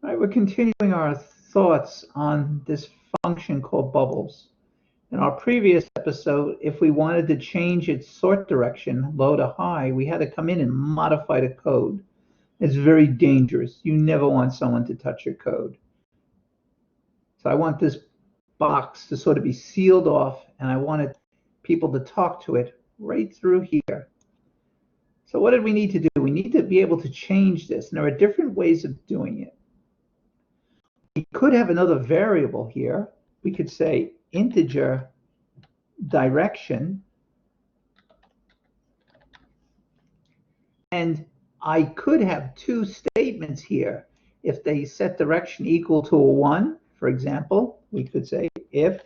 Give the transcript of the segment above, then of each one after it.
All right, we're continuing our thoughts on this function called bubbles. In our previous episode, if we wanted to change its sort direction, low to high, we had to come in and modify the code. It's very dangerous. You never want someone to touch your code. So I want this box to sort of be sealed off, and I wanted people to talk to it right through here. So what did we need to do? We need to be able to change this, and there are different ways of doing it. We could have another variable here. We could say integer direction, and I could have two statements here. If they set direction equal to a 1, for example, we could say if,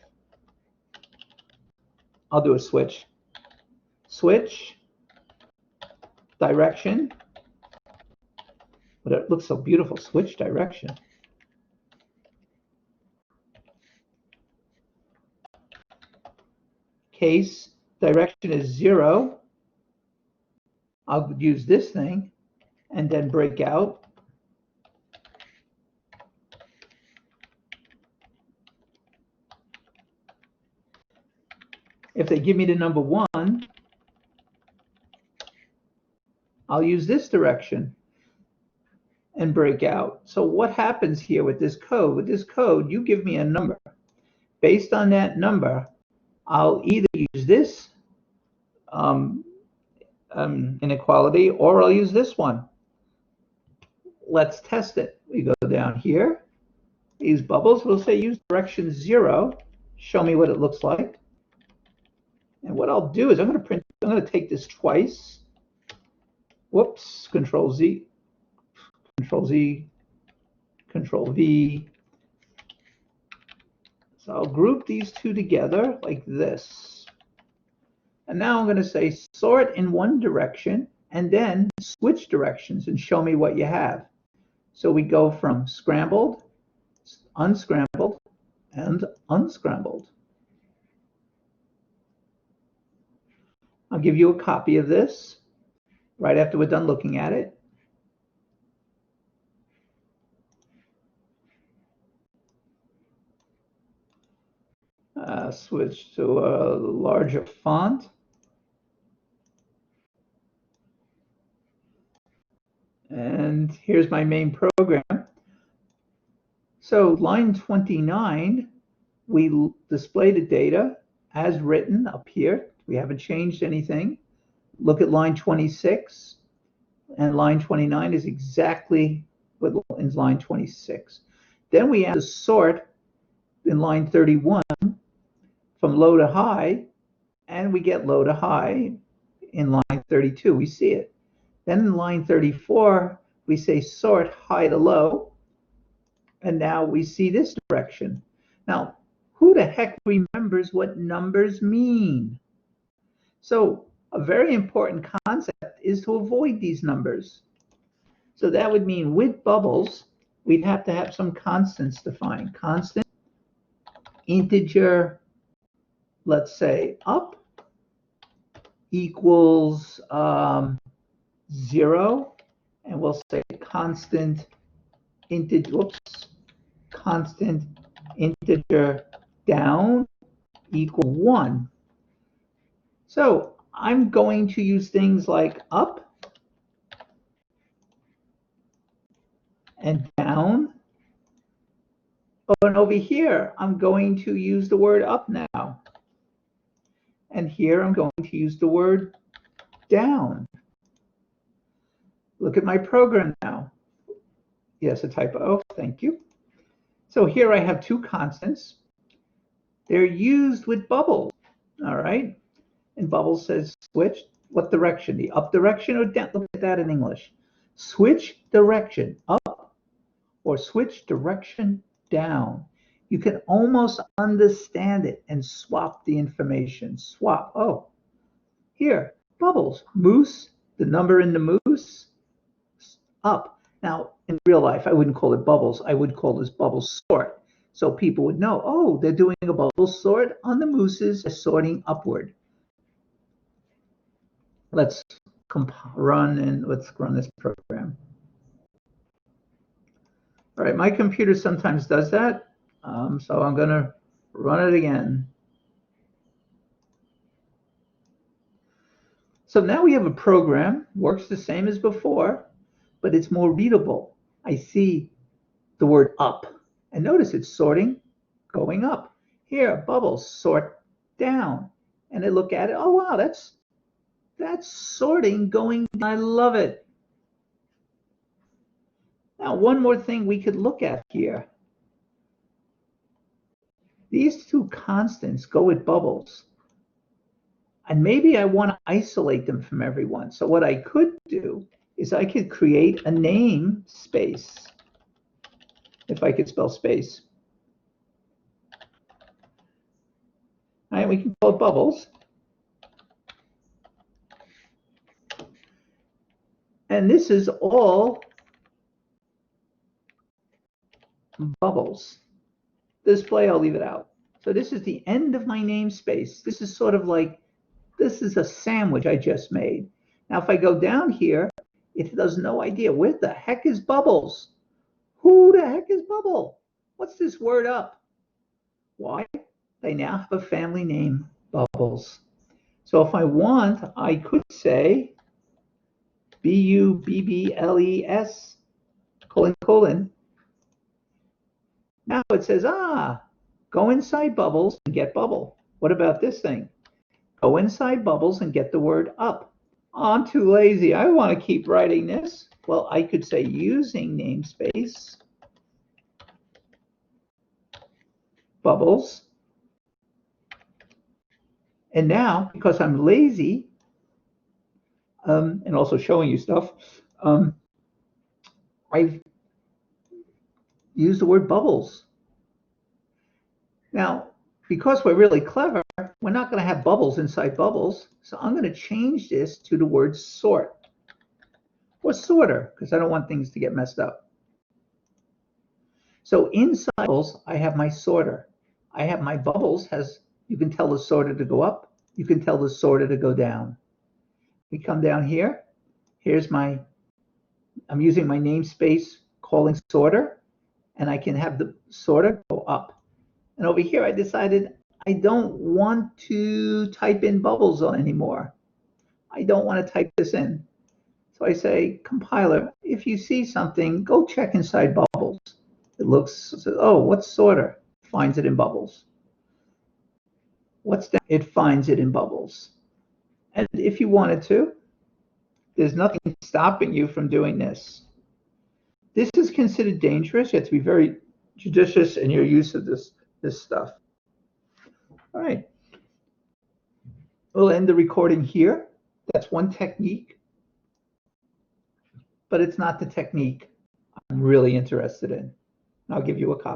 I'll do a switch direction, but it looks so beautiful, switch direction. Case direction is 0, I'll use this thing and then break out. If they give me the number 1, I'll use this direction and break out. So what happens here with this code? With this code, you give me a number. Based on that number, I'll either use this inequality or I'll use this one. Let's test it. We go down here, use bubbles. We'll say use direction 0. Show me what it looks like. And what I'll do is I'm going to take this twice. Whoops, Control Z, Control Z, Control V. So I'll group these two together like this. And now I'm going to say sort in one direction and then switch directions and show me what you have. So we go from scrambled, unscrambled, and unscrambled. I'll give you a copy of this right after we're done looking at it. Switch to a larger font. And here's my main program. So line 29, we display the data as written up here. We haven't changed anything. Look at line 26, and line 29 is exactly what in line 26. Then we have to sort in line 31 from low to high, and we get low to high in line 32. We see it. Then in line 34, we say sort high to low, and now we see this direction. Now, who the heck remembers what numbers mean? So a very important concept is to avoid these numbers. So that would mean with bubbles, we'd have to have some constants defined. Constant, integer, let's say up equals 0, and we'll say constant integer down equal 1. So I'm going to use things like up and down. Oh, and over here, I'm going to use the word up now. And here I'm going to use the word down. Look at my program now. Yes, a typo. Thank you. So here I have two constants. They're used with bubbles. All right. And bubbles says switch. What direction? The up direction or down? Look at that in English. Switch direction up or switch direction down. You can almost understand it and swap the information. Swap. Oh, here, bubbles. Moose, the number in the moose, up. Now, in real life, I wouldn't call it bubbles. I would call this bubble sort. So people would know, oh, they're doing a bubble sort on the mooses, they're sorting upward. Let's run this program. All right, my computer sometimes does that, so I'm going to run it again. So now we have a program, works the same as before, but it's more readable. I see the word up, and notice it's sorting, going up. Here, bubbles, sort down. And I look at it, oh wow, that's sorting going down. I love it. Now, one more thing we could look at here. These two constants go with bubbles. And maybe I want to isolate them from everyone. So what I could do is I could create a namespace, if I could spell space. All right, we can call it bubbles. And this is all bubbles. Display, I'll leave it out. So this is the end of my namespace. This is sort of like, this is a sandwich I just made. Now, if I go down here, it has no idea. Where the heck is bubbles? Who the heck is Bubble? What's this word up? Why? They now have a family name, Bubbles. So if I want, I could say Bubbles, colon. Now it says, go inside Bubbles and get Bubble. What about this thing? Go inside Bubbles and get the word up. Oh, I'm too lazy. I want to keep writing this. Well, I could say using namespace, Bubbles. And now, because I'm lazy, and also showing you stuff, I've used the word bubbles. Now, because we're really clever, we're not going to have bubbles inside bubbles. So I'm going to change this to the word sort or sorter, because I don't want things to get messed up. So inside bubbles, I have my sorter. I have my bubbles you can tell the sorter to go up. You can tell the sorter to go down. We come down here. I'm using my namespace calling sorter, and I can have the sorter go up. And over here, I decided I don't want to type in bubbles anymore. I don't want to type this in. So I say, compiler, if you see something, go check inside bubbles. It looks, oh, what's sorter? Finds it in bubbles. What's that? It finds it in bubbles. And if you wanted to, there's nothing stopping you from doing this. This is considered dangerous. You have to be very judicious in your use of this stuff. All right. We'll end the recording here. That's one technique, but it's not the technique I'm really interested in. I'll give you a copy.